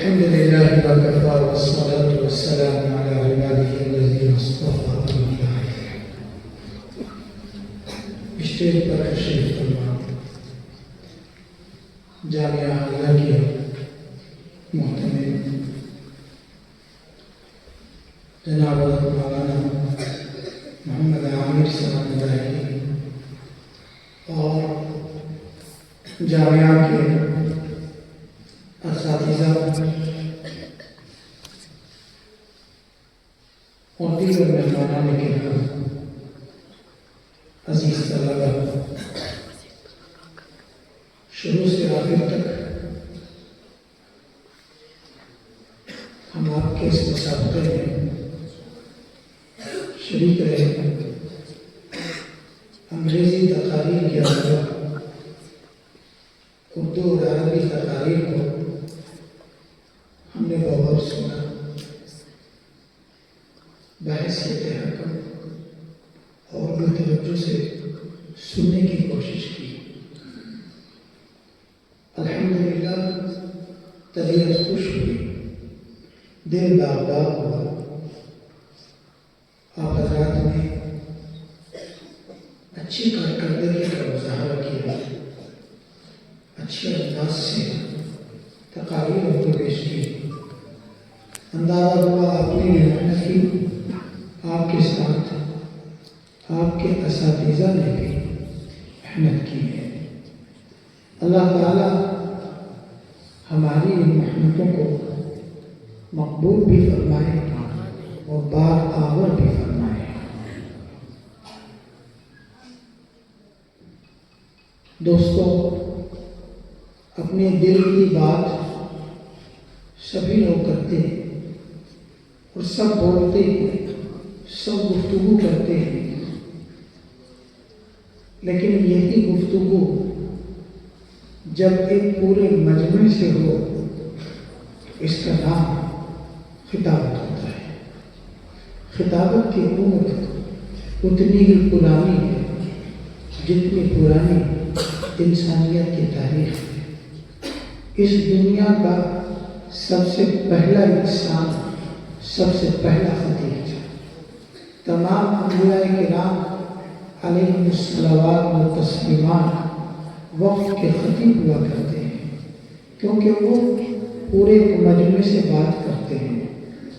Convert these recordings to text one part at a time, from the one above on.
الحمد لله وكفى والصلاة والسلام على عباده الذين اصطفى أما بعد. اسٹیج پر تشریف فرما جامعہ حاضرہ کی محترم جناب مولانا محمد عامر صاحب اور جامعہ کے اساتذہ اور دیگر مہمانان کرام، عزیز طلبہ، شروع سے آخر تک ہم آپ کے اس مسابقے میں شریک رہے ہیں۔ انگریزی تقاریر کے علاوہ اردو اور عربی تقاریر کو ہم نے بغور سنا، بحیثیت حکم اور توجہ سے سننے کی کوشش کی۔ الحمدللہ طبیعت خوش ہوئی، دل باغ ہوا۔ آپ حضرات نے اچھی کارکردگی کا مظاہرہ کیا، اچھے انداز سے تقاریر کو پیش کی۔ اندازہ ہوا آپ نے محنت کی، آپ کے ساتھ آپ کے اساتذہ نے بھی محنت کی ہے۔ اللہ تعالیٰ ہماری ان محنتوں کو مقبول بھی فرمائے اور بار آور بھی فرمائے۔ دوستو، اپنے دل کی بات سبھی لوگ کرتے ہیں اور سب بولتے ہیں، سب گفتگو کرتے ہیں، لیکن یہی گفتگو جب ایک پورے مجمع سے ہو، اس کا نام خطابت ہوتا ہے۔ خطابت کی عمر اتنی ہی پرانی ہے جتنی پرانی انسانیت کی تاریخ ہے۔ اس دنیا کا سب سے پہلا انسان، سب سے پہلا خطیب تھا۔ تمام انبیاء کرام علیہم الصلوات و تسلیمات وقت کے خطیب ہوا کرتے ہیں، کیونکہ وہ پورے مجمع سے بات کرتے ہیں،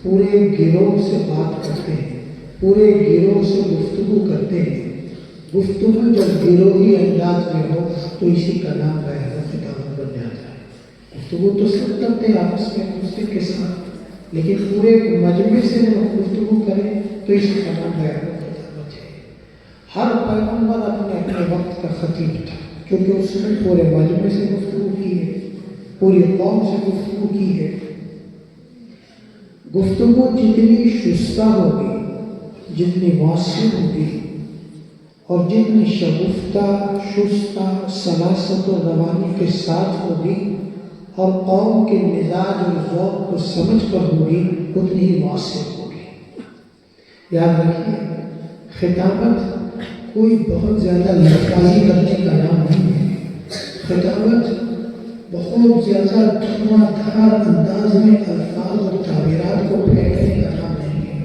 پورے گروہ سے بات کرتے ہیں، پورے گروہ سے گفتگو کرتے ہیں۔ گفتگو جب گروہی انداز میں ہو تو اسی کا نام باہر خطابت بن جاتا ہے۔ گفتگو تو سب کرتے ہیں آپس میں دوسرے کے ساتھ، لیکن پورے مجمع سے جب گفتگو کریں تو اس کا نام باہر خطابت ہے۔ ہر پیغمبر اپنے اپنے وقت کا خطیب تھا، کیونکہ اس نے پورے مجمع سے گفتگو کی ہے، پوری قوم سے گفتگو کی ہے۔ گفتگو جتنی شستہ ہوگی، جتنی مؤثر ہوگی اور جتنی شگفتہ، شستہ، سلاست و روانی کے ساتھ ہوگی اور قوم کے مزاج اور ذوق کو سمجھ کر ہوگی، اتنی ہی مؤثر ہوگی۔ یاد رکھیے، خطابت کوئی بہت زیادہ لفظی کرنے کا نام نہیں ہے۔ خطابت بہت زیادہ دھواں دھار انداز میں الفاظ اور تعبیرات کو پھینکنے کا نام نہیں ہے۔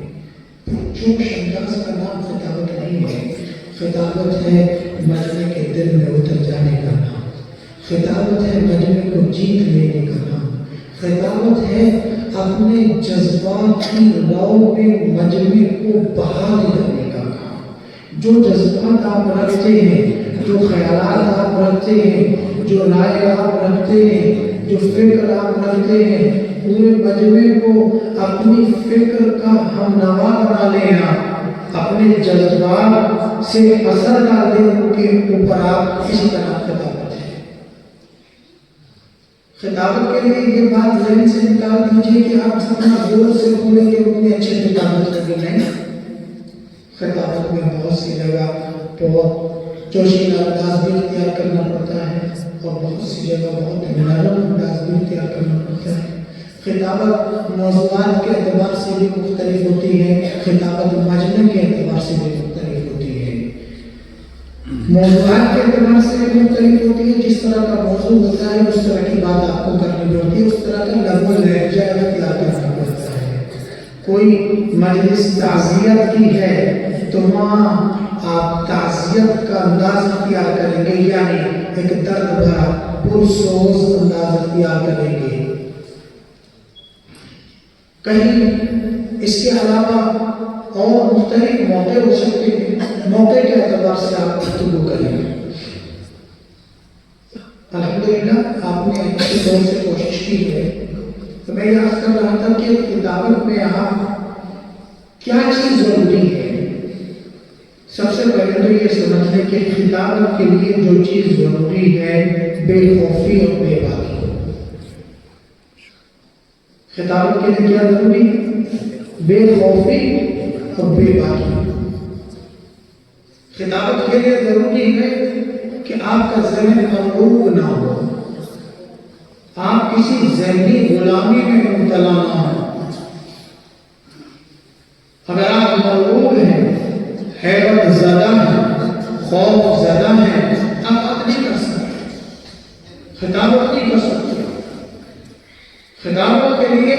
پرجوش انداز کا نام خطابت نہیں ہے۔ خطابت ہے مجمع کے دل میں اتر جانے کا نام، خطابت ہے مجمع کو جیت لینے کا نام، خطابت ہے اپنے جذبات کی رو میں مجمع کو بہا دینے کا کام۔ جو جذبات آپ رکھتے ہیں، جو خیالات آپ رکھتے ہیں، جو رائے آپ رکھتے ہیں، جو فکر آپ رکھتے ہیں، پورے مجمع کو اپنی فکر کا ہمنوا بنا لینا، اپنے جذبات سے اثر ڈال دیں ان کے اوپر، آپ اسی طرح خطابت ہے۔ خطابت کے لیے یہ بات ذہن سے نکال دیجیے کہ آپ جتنا زور سے بولیں گے اتنی اچھی خطابت کریں گے۔ نہیں، خطابت میں بہت سی جگہ بہت جوشیلا انداز بھی اختیار کرنا پڑتا ہے اور بہت سی جگہ بہت نرم انداز بھی اختیار کرنا پڑتا ہے۔ خطابت موضوعات کے اعتبار سے بھی مختلف ہوتی ہے، خطابت مجمع کے اعتبار سے بھی مختلف ہوتی ہے۔ موضوعات کے اعتبار سے مختلف ہوتی ہے، جس طرح کا موضوع ہوتا ہے اس طرح کی بات آپ کو کرنی پڑتی ہے، اس طرح کا لفظ لہجہ اختیار کرنا پڑتا ہے۔ کوئی مجلس تعزیت کی ہے تو وہاں آپ تعزیت کا انداز اختیار کریں گے، یعنی ایک درد بھرا پرسوز انداز اختیار کریں گے۔ کہیں اس کے علاوہ اور مختلف موقع ہو سکتے ہیں، موقع کے اعتبار سے آپ گفتگو کریں گے۔ الحمدللہ آپ نے اچھی طور سے کوشش کی ہے۔ تو میں یہ عرض کر رہا تھا کہ کتابت میں آپ کیا چیز ضروری ہے۔ سب سے پہلے تو یہ سمجھ لیں کہ کتابت کے لیے جو چیز ضروری ہے بے خوفی اور بے باکی۔ خطابت کے لیے کیا ضروری؟ بے خوفی اور بے باکی۔ خطابت کے لیے ضروری ہے کہ آپ کا ذہن مرغوب نہ ہو، آپ کسی ذہنی غلامی میں مبتلا نہ ہو۔ اگر آپ مرغوب ہیں، حیرت زدہ ہیں، خوف زدہ ہیں، آپ بات نہیں کر سکتے، خطابت نہیں کر سکتے۔ خطابت کے لیے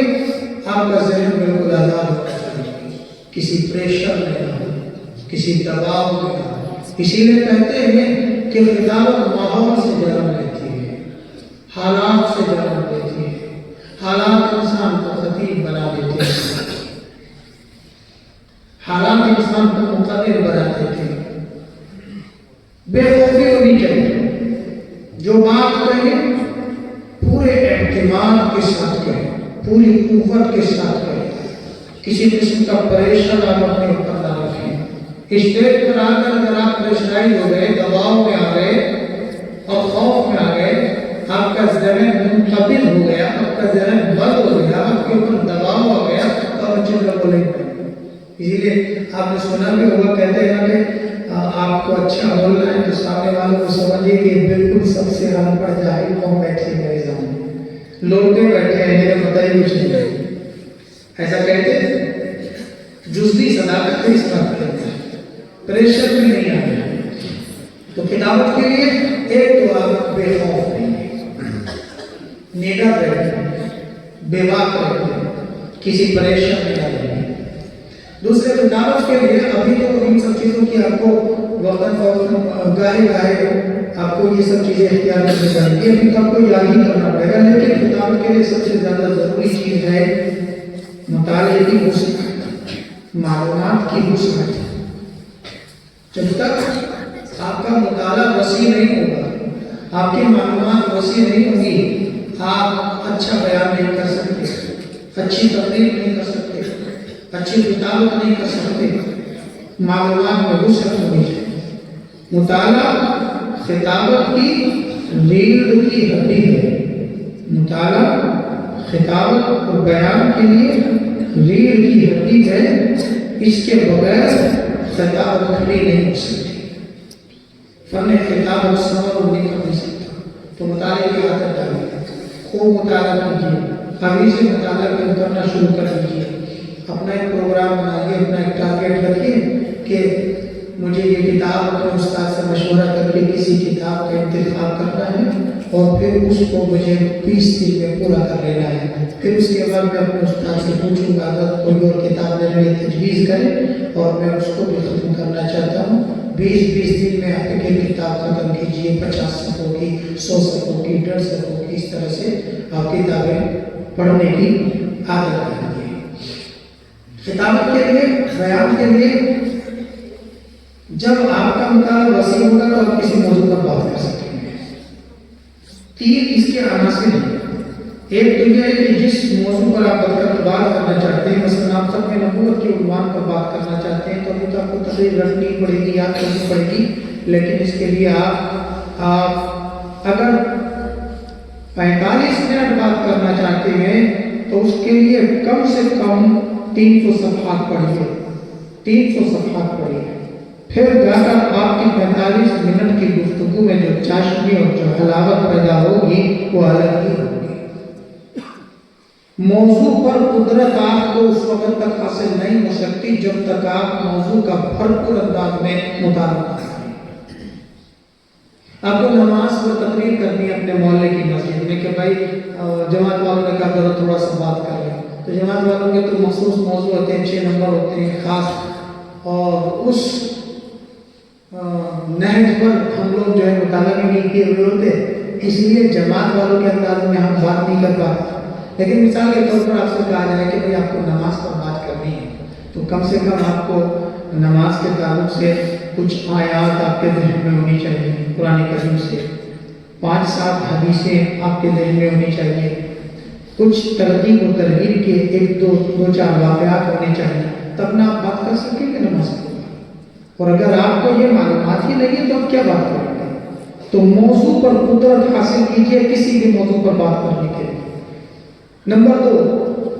آپ کا ذہن بالکل آزاد ہونا چاہیے، کسی پریشر میں نہ ہو، کسی دباؤ میں نہ ہو۔ اسی لیے کہتے ہیں کہ خطابت ماحول سے جنم لیتی ہے، حالات سے جنم لیتی ہے، حالات انسان کو خطیب بنا دیتے ہیں، حالات انسان کو مقدر بنا دیتے ہیں۔ بے خوفی ہونی چاہیے، جو بات کہیں پورے اعتماد کے ساتھ کہیں، پوری قوت کے ساتھ کہیں، کسی قسم کا پریشر آپ اپنے اوپر نہ رکھیں۔ اسٹیج پر آ کر اگر آپ پریشرائی ہو گئے، دباؤ میں آ گئے اور خوف میں آ گئے، آپ کا ذہن منقبض ہو گیا، آپ کا ذہن بند ہو گیا، آپ کے اوپر دباؤ آ گیا تو اچھے سے بولیں گے۔ اسی لیے آپ نے سنا بھی ہوگا، کہتے ہیں کہ آپ کو اچھا بولنا ہے تو سامنے والوں کو سمجھیے کہ بالکل سب سے ان پڑھ جائے وہ بیٹھے گئے سامنے، لوٹے بیٹھے ہیں، میرے پتہ ہی کچھ نہیں، ایسا کہتے ہیں۔ جزوی صداقت اس بات کرتے ہیں، پریشر بھی نہیں آتا۔ تو کتابت کے لیے ایک تو آپ بے خوف رہیے، نگاہ رہیے، بے باک رہیے، کسی پریشر میں نہ رہیے۔ دوسرے کتابت کے لیے ابھی تو ان سب چیزوں کی آپ کو وقتاً فوقتاً گاہے آپ کو یہ سب چیزیں اختیار کرنی پڑیں گی، ابھی تو آپ کو یاد ہی کرنا پڑے گا۔ لیکن کتابت کے لیے سب سے زیادہ ضروری چیز ہے مطالعے کی وسعت، معلومات کی وسعت۔ جب تک آپ کا مطالعہ وسیع نہیں ہوگا، آپ کی معلومات وسیع نہیں ہوں گی، آپ اچھا بیان نہیں کر سکتے، اچھی تقریر نہیں کر سکتے، اچھی کتابت نہیں کر سکتے۔ معلومات میں وسعت ہونی چاہیے۔ مطالعہ خطابت کی ریڑھ کی ہڈی ہے، مطالعہ خطابت اور بیان کے لیے ریڑھ کی ہڈی ہے، اس کے بغیر خطابت کھڑی نہیں ہو سکتی، فن خطابت سمر نہیں کر سکتا۔ تو مطالعے کی عادت ڈالیے، خوب مطالعہ کیجیے، ابھی سے مطالعہ کرنا شروع کر دیجیے۔ اپنا ایک پروگرام بنائیے، اپنا ایک ٹارگیٹ رکھیے کہ مجھے یہ کتاب اپنے استاد سے مشورہ کر کے کسی کتاب کا انتخاب کرنا ہے اور پھر اس کو مجھے 20 دن میں پورا کر لینا ہے۔ پھر اس کے بعد میں اپنے استاد سے پوچھوں گا اگر کوئی اور کتاب میرے لیے تجویز کرے اور میں اس کو بھی ختم کرنا چاہتا ہوں۔ 20 دن میں آپ ایک کتاب ختم کیجیے، 50 صفحوں کی، 100 صفحوں کی، 150 صفحوں کی، اس طرح سے آپ کتابیں پڑھنے کی عادت بنائیے۔ کتابت کے لیے، بیان کے لیے جب آپ کا مطالعہ وسیع ہوگا تو آپ کسی موضوع پر بات کر سکیں گے۔ 3 اس کے عناصر ہیں۔ ایک تو یہ ہے کہ جس موضوع پر آپ بات کرنا چاہتے ہیں، مثلا آپ ختم نبوت کے عنوان پر بات کرنا چاہتے ہیں تو ابھی تو آپ کو تقریر رکھنی پڑے گی، یاد کرنی پڑے گی، لیکن اس کے لیے آپ اگر 45 منٹ بات کرنا چاہتے ہیں تو اس کے لیے کم سے کم 300 صفحات پڑھیے، 300 صفحات پڑھیے۔ پھر جا کر آپ کی 45 منٹ کی گفتگو میں جو چاشنی اور جو حلاوت پیدا ہوگی وہ الگ ہی ہوگی۔ موضوع پر قدرت آپ کو اس وقت تک حاصل نہیں ہو سکتی جب تک آپ موضوع کا بھرپور انداز میں مطالعہ کریں۔ آپ کو نماز پر تقریر کرنی ہے اپنے محلے کی مسجد میں کہ بھائی جماعت والوں نے کہا کرو تھوڑا سا بات کر لیں، تو جماعت والوں کے تو مخصوص موضوع ہوتے ہیں، 6 نمبر ہوتے ہیں خاص، اور اس نہج پر ہم لوگ جو ہے مطالعہ بھی نہیں کیے ہوئے ہوتے، اس لیے جماعت والوں کے انداز میں ہم بات نہیں کر پاتے۔ لیکن مثال کے طور پر آپ سے کہا جائے کہ بھائی آپ کو نماز پر بات کرنی ہے، تو کم سے کم آپ کو نماز کے تعلق سے کچھ آیات آپ کے ذہن میں ہونی چاہیے قرآن کریم سے، 5-7 حدیثیں آپ کے ذہن میں ہونی چاہیے، کچھ ترغیب و ترغیب کے 1-2-4 واقعات ہونے چاہیے، تب نہ آپ بات کر سکیں گے نماز کے بعد۔ اور اگر آپ کو یہ معلومات ہی نہیں ہے تو آپ کیا بات کریں گے؟ تو موضوع پر قدرت حاصل کیجیے کسی بھی موضوع پر بات کرنے کے لیے۔ نمبر 2،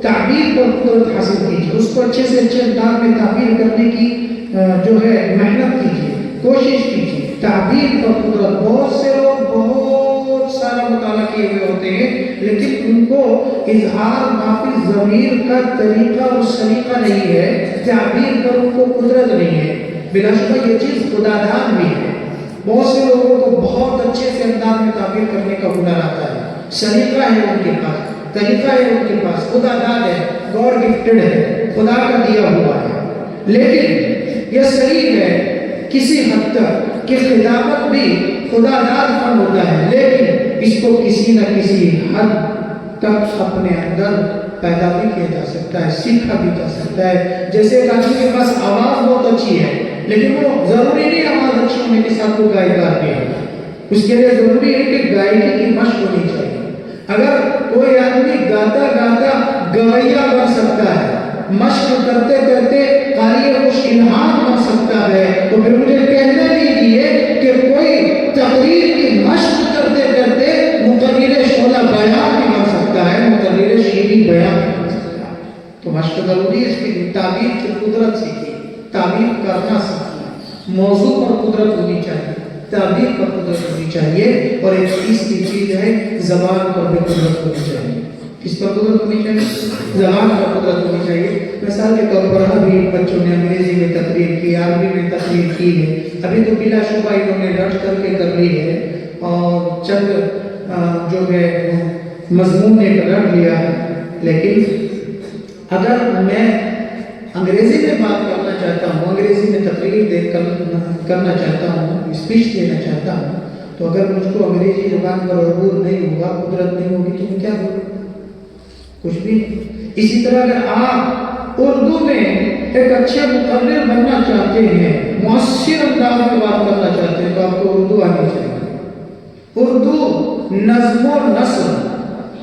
تعبیر پر قدرت حاصل کیجیے، اس کو اچھے سے اچھے انداز میں تعبیر کرنے کی جو ہے محنت کیجیے، کوشش کیجیے۔ تعبیر پر قدرت، بہت سے لوگ بہت سارا مطالعہ کیے ہوئے ہوتے ہیں لیکن ان کو اظہار معافی ضمیر کا طریقہ اور سلیقہ نہیں ہے، تعبیر پر ان کو قدرت نہیں ہے۔ بلا شبہ یہ چیز خدا داد بھی ہے، بہت سے لوگوں کو بہت اچھے سے انداز میں تعبیر کرنے کا ہنر آتا ہے، سلیقہ ہے ان کے پاس، طریقہ ہے ان کے پاس، خدا داد ہے، گاڈ گفٹڈ ہے، خدا کا دیا ہوا ہے۔ لیکن یہ صحیح ہے کسی حد تک کہ خطابت بھی خدا داد فن ہوتا ہے، لیکن اس کو کسی نہ کسی حد تک اپنے اندر پیدا بھی کیا جا سکتا ہے، سیکھا بھی جا سکتا ہے۔ جیسے ایک آدمی کے پاس آواز بہت اچھی ہے لیکن وہ ضروری نہیں آواز اچھی ہونے کے ساتھ وہ گائیکار بھی ہے، اس کے لیے ضروری ہے کہ گائیکی کی مشق ہونی چاہیے۔ اگر کوئی آدمی گاتا گاتا گویا بن سکتا ہے، مشق کرتے کرتے قاری خوش انعام بن سکتا ہے، تو پھر مجھے کہنے دیجیے کہ کوئی تقریر کی مشق کرتے کرتے مقرر شعلہ بیان بھی بن سکتا ہے، مقرر شعری بیان بھی بن سکتا ہے۔ تو مشق ضروری ہے، اس کی تعبیر کی قدرت سیکھیے، تعبیر کرنا سیکھیے، موضوع پر قدرت ہونی چاہیے، تعبیر پر قدرت ہونی چاہیے، اور ایک تیسری چیز ہے زبان پر بھی قدرت ہونی چاہیے۔ کس پر قدرت ہونی چاہیے؟ زبان پر قدرت ہونی چاہیے۔ مثال کے طور پر ابھی بچوں نے انگریزی میں تقریر کی، عربی میں تقریر کی ہے، ابھی تو بلا شبہ انہوں نے ڈٹ کر کے کر لی ہے اور چند جو ہے مضمون نے رٹ لیا ہے، لیکن اگر میں انگریزی میں بات کرنا چاہتا ہوں، انگریزی میں تقریر کرنا چاہتا ہوں، اسپیچ دینا چاہتا ہوں، تو اگر مجھ کو انگریزی زبان پر عبور نہیں ہوگا، قدرت نہیں ہوگی، تو میں کیا بولوں؟ کچھ بھی نہیں۔ اسی طرح اگر آپ اردو میں ایک اچھے مقرر بننا چاہتے ہیں، مؤثر انداز میں بات کرنا چاہتے ہیں، تو آپ کو اردو آنی چاہیے۔ اردو نظم و نثر،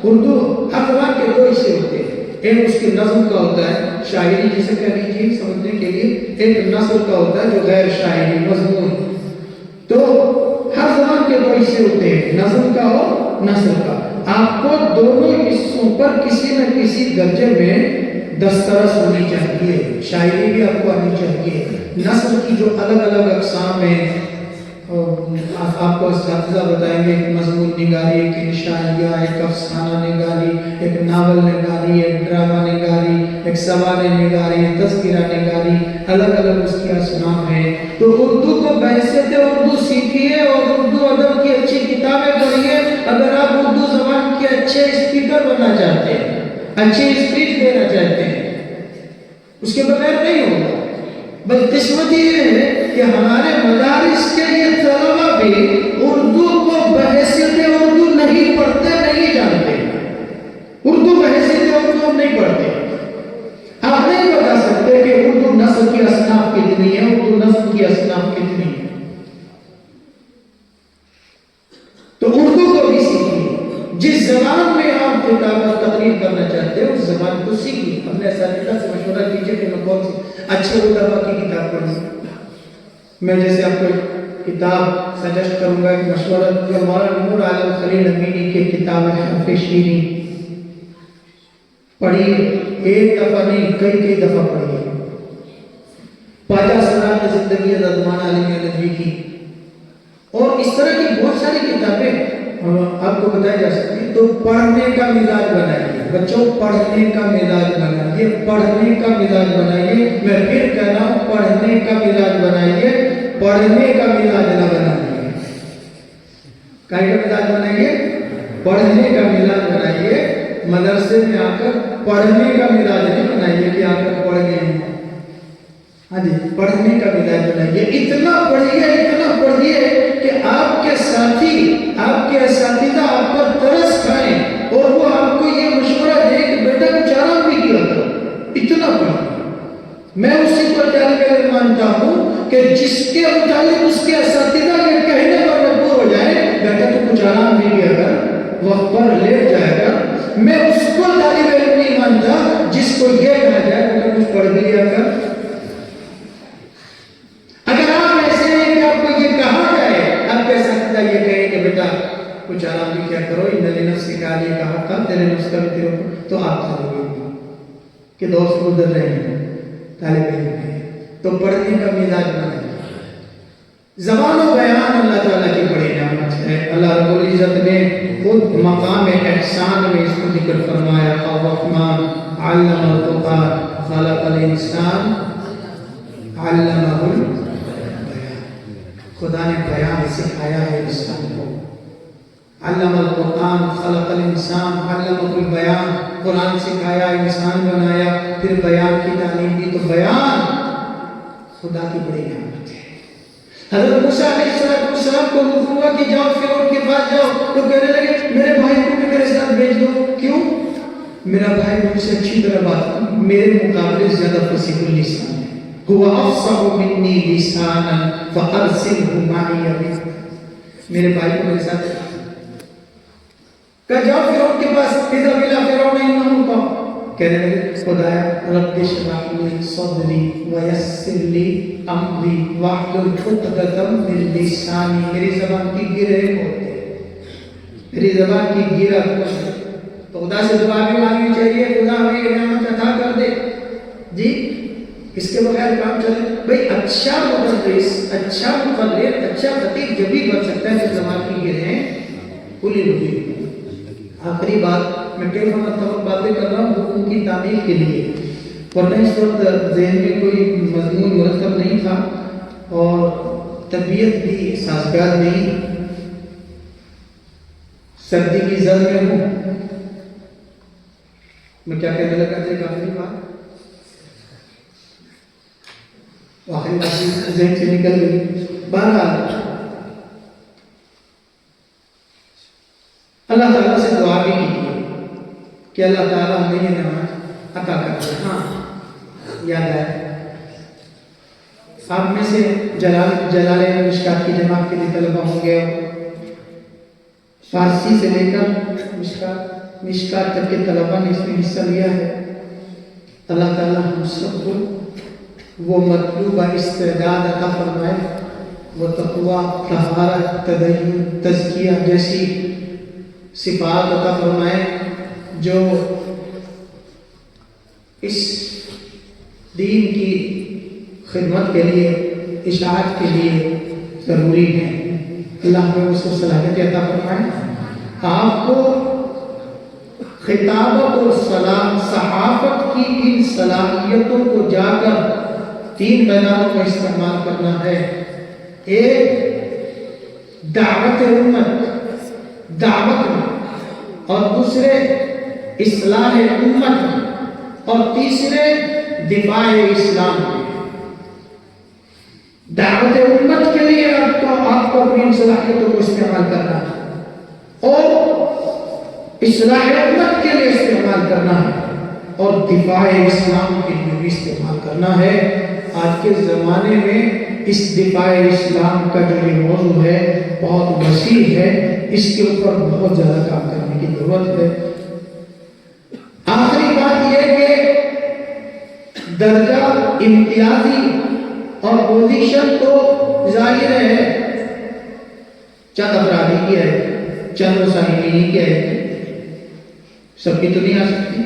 اردو ہر زبان کے 2 حصے ہوتے ہیں، ایک اس کے نظم کا ہوتا ہے، شاعری جسے کہہ لیجیے سمجھنے کے لیے، ایک نثر کا ہوتا ہے جو غیر شاعری مضمون۔ تو ہر زبان کے 2 حصے ہوتے ہیں، نظم کا اور نثر کا۔ آپ کو دونوں حصوں پر کسی نہ کسی درجے میں دسترس ہونی چاہیے، شاعری بھی آپ کو آنی چاہیے، نثر کی جو الگ الگ اقسام ہیں آپ کو اساتذہ بتائیں گے، ایک مضمون نگاری، ایک انشائیہ، ایک افسانہ نگاری، ایک ناول نگاری، ایک ڈرامہ نگاری، ایک سوانح نگاری، تذکرہ نگاری، الگ الگ اس کی اصناف ہیں۔ تو اردو کو بحیثیت اردو سیکھیے اور اردو ادب کی اچھی کتابیں پڑھیے۔ اگر آپ اردو زبان کے اچھے اسپیکر بننا چاہتے ہیں، اچھی اسپیچ دینا چاہتے ہیں، اس کے بغیر نہیں ہوگا۔ بدقسمت یہ ہے کہ ہمارے مدارس کے یہ طلبہ بھی اردو کو بحیثیت اردو نہیں پڑھتے، نہیں جانتے، اردو بحیثیت اردو نہیں پڑھتے۔ آپ نہیں بتا سکتے کہ اردو نثر کی اصناف کتنی ہے، اردو نظم کی اصناف کتنی ہے۔ تو اردو کو بھی سیکھیے، جس زبان میں آپ کتابت تقریر کرنا چاہتے ہیں اس زبان کو سیکھیے۔ اپنے اساتذہ سے مشورہ کیجیے کہ میں کون سی اچھے ادبا کی کتاب پڑھوں۔ میں جیسے آپ کو کتاب سجیسٹ کروں گا، ایک مشورہ جو مولانا نور عالم خلیل امینی کی کتاب ہے حرف شیریں، پڑھیے، ایک دفعہ نہیں کئی دفعہ پڑھیے۔ پاجا سرات زندگی رضوان عالمی ندوی کی، اور اس طرح کی بہت ساری کتابیں آپ کو بتائی جا سکتی۔ تو پڑھنے کا مزاج بنائیے بچوں، پڑھنے کا مزاج بنائیے، پڑھنے کا مزاج بنائیے۔ میں پھر کہہ رہا ہوں، پڑھنے کا مزاج بنائیے، پڑھنے کا مزاج نہ بنائیے۔ کائی کا مزاج بنائیے؟ پڑھنے کا مزاج بنائیے. مدرسے میں آ کر پڑھنے کا مزاج نہیں بنائیے کہ آ کر پڑھ گئے ہیں. ہاں جی، پڑھنے کا مزاج بنائیے. اتنا پڑھیے کہ آپ کے ساتھی، آپ کے اساتذہ آپ پر ترس کھائیں اور وہ آپ کو یہ مشورہ دے کہ بیٹا کچھ آرام بھی کیا کرو. اتنا پڑھیے. میں اسی پر طالب علم مانتا ہوں کہ جس کے متعلق اس کے اساتذہ یہ کہنے پر مجبور ہو جائے بیٹا تو کچھ آرام بھی کیا کر، وقت پر لیٹ جائے گا، میں اس کو طالب علم نہیں مانتا جس کو یہ کہا جائے بیٹا کچھ پڑھ بھی لیا کر. اگر آپ ایسے ہیں کہ آپ کو یہ کہا جائے، آپ کے اساتذہ یہ کہیں کہ بیٹا کچھ آرام بھی کیا کرو، ان لنفسک کا یہ کہا تھا، تیرے نفس کا بھی تیرے اوپر، تو آپ طالب علم کے دور سے گزر رہے ہیں، طالب علم ہے تو پڑھنے کا مزاج بنائیں. زبان و بیان اللہ تعالیٰ کی بڑی نعمت ہے. اللہ رب العزت نے خود مقام احسان میں اس کو ذکر فرمایا. الرحمن علم القرآن خلق الانسان علمہ البیان. خدا نے بیان سکھایا ہے انسان کو. علم القرآن خلق الانسان علمہ البیان. قرآن سکھایا، انسان بنایا، پھر بیان کی تعلیم دی. تو بیان خدا کی بڑی نعمت ہے. حضرت موسیٰ علیہ السلام کو حکم ہوا کہ جاؤ فرعون کے پاس جاؤ، تو کہنے لگے میرے بھائی کو بھی میرے ساتھ بھیج دو. کیوں؟ میرا بھائی مجھ سے اچھی طرح بات، میرے مقابلے زیادہ فصیح اللسان ہے. هو افصح منی لسانا فارسلہ معی. میرے بھائی کو میرے ساتھ کہا جاؤ فرعون کے پاس. اذهب الى فرعون انه طغى. کہنے لگے خدایا رب اشرح لی صدری ویسر لی امری واحلل عقدۃ من لسانی. میری زبان کی گرہ کھول دے، میری زبان کی گرہ کھول دے. تو خدا سے دعا بھی مانگنی چاہیے، خدا ہمیں یہ نعمت عطا کر دے. جی اس کے بغیر کام چلے. بھئی اچھا مدرس، اچھا مقرر، اچھا خطیب جب بھی بن سکتا ہے جب زبان کی گرہیں کھلی ہوئی. آخری بات، میں کئی باتیں کر رہا ہوں حکم کی تعمیل کے لیے، ورنہ اس وقت ذہن میں کوئی مضمون مرتب نہیں تھا اور طبیعت بھی سازگار نہیں. سردی کی زد میں ہوں. میں کیا کہنے لگا تھا؟ ایک آخری بات ذہن سے نکل گئی. بہرحال اللہ تعالیٰ سے دعا بھی کی کہ اللہ تعالیٰ ہمیں یہ نعمت عطا کر دے. ہاں یاد ہے آپ میں سے جلالین مشکات کی جماعت کے لیے طلبہ ہوں گے. فارسی سے لے کر مشکات تک کے طلبہ نے اس میں حصہ لیا ہے. اللہ تعالیٰ ہم سب کو وہ مطلوبہ استعداد عطا فرمائے، وہ تقویٰ، طہارت، تدین، تزکیہ جیسی صفات عطا فرمائے جو اس دین کی خدمت کے لیے، اشاعت کے لیے ضروری ہے. اللہ ہمیں اس کو صلاحیت عطا فرمائے. آپ کو خطابت اور صحافت کی ان صلاحیتوں کو جا کر تین میدانوں میں استعمال کرنا ہے. ایک دعوت امت، دعوت میں، اور دوسرے اصلاح امت میں، اور تیسرے دفاع اسلام میں. دعوت امت کے لیے آپ کو اپنی صلاحیتوں کو استعمال کرنا ہے اور اصلاح امت کے لیے استعمال کرنا ہے اور دفاع اسلام کے لیے بھی استعمال کرنا ہے. آج کے زمانے میں اس دفاع اسلام کا جو یہ موضوع ہے بہت وسیع ہے، اس کے اوپر بہت زیادہ کام کرنے کی ضرورت ہے. آخری بات یہ کہ درجہ امتیازی اور پوزیشن تو ظاہر ہے چند افرادی کی ہے، چند وسائلی کی ہے، سب کی تو نہیں آ سکتی.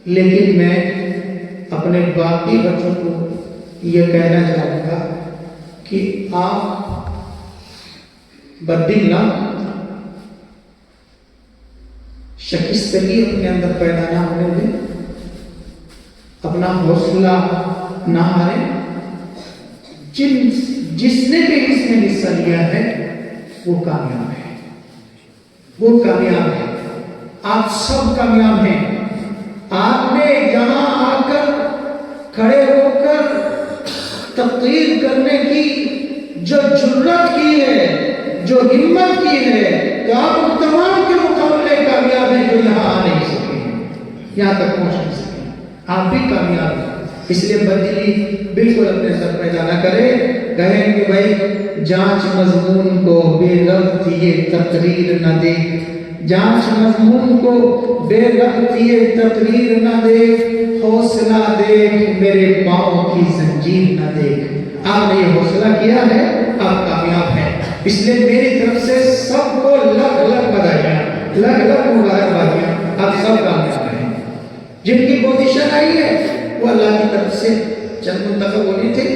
لیکن میں اپنے باقی بچوں کو یہ کہنا چاہوں گا کہ آپ بددل نہ، شکستگی اپنے اندر پیدا نہ ہونے دیں، اپنا حوصلہ نہ ہاریں. جس نے بھی اس میں حصہ لیا ہے وہ کامیاب ہے. وہ کامیاب ہے. آپ سب کامیاب ہیں. آپ نے یہاں آ کر کھڑے ہو کر تقریر کرنے کی جو جرت کی ہے، جو ہمت کی ہے، تو آپ ان تمام کے مقابلے کامیاب ہیں جو یہاں آ نہیں سکے، یہاں تک پہنچ نہیں سکے. آپ بھی کامیاب ہیں. اس لیے بدلی بالکل اپنے سر پیدا نہ کرے. کہیں کہ بھائی جانچ مضمون کو بے ربط یہ تقریر نہ دے، جانچ مضمون کو بے ربط یہ تقریر نہ دے، حوصلہ دیکھ میرے پاؤں کی زنجیر نہ دیکھ. آپ نے یہ حوصلہ کیا ہے، آپ کامیاب ہیں. اس لیے میری طرف سے سب کو لکھ لکھ بدھائیاں، لکھ لکھ مبارکبادیاں. آپ سب کامیاب ہیں. جن کی پوزیشن آئی ہے وہ اللہ کی طرف سے چند منتخب ہونے تھے.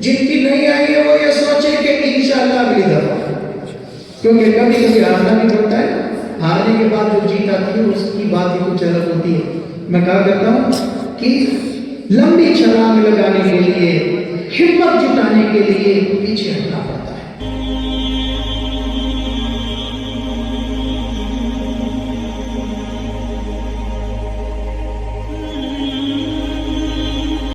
جن کی نہیں آئی ہے وہ یہ سوچے کہ انشاءاللہ اگلی دفعہ، کیونکہ کبھی کبھی ہارنا بھی پڑتا ہے. ہارنے کے بعد جو جیت آتی ہے اس کی بات ہی کچھ الگ ہوتی ہے. میں کہا کرتا ہوں کہ لمبی چھلانگ لگانے کے لیے، ہمت جٹانے کے لیے پیچھے ہٹنا پڑتا ہے.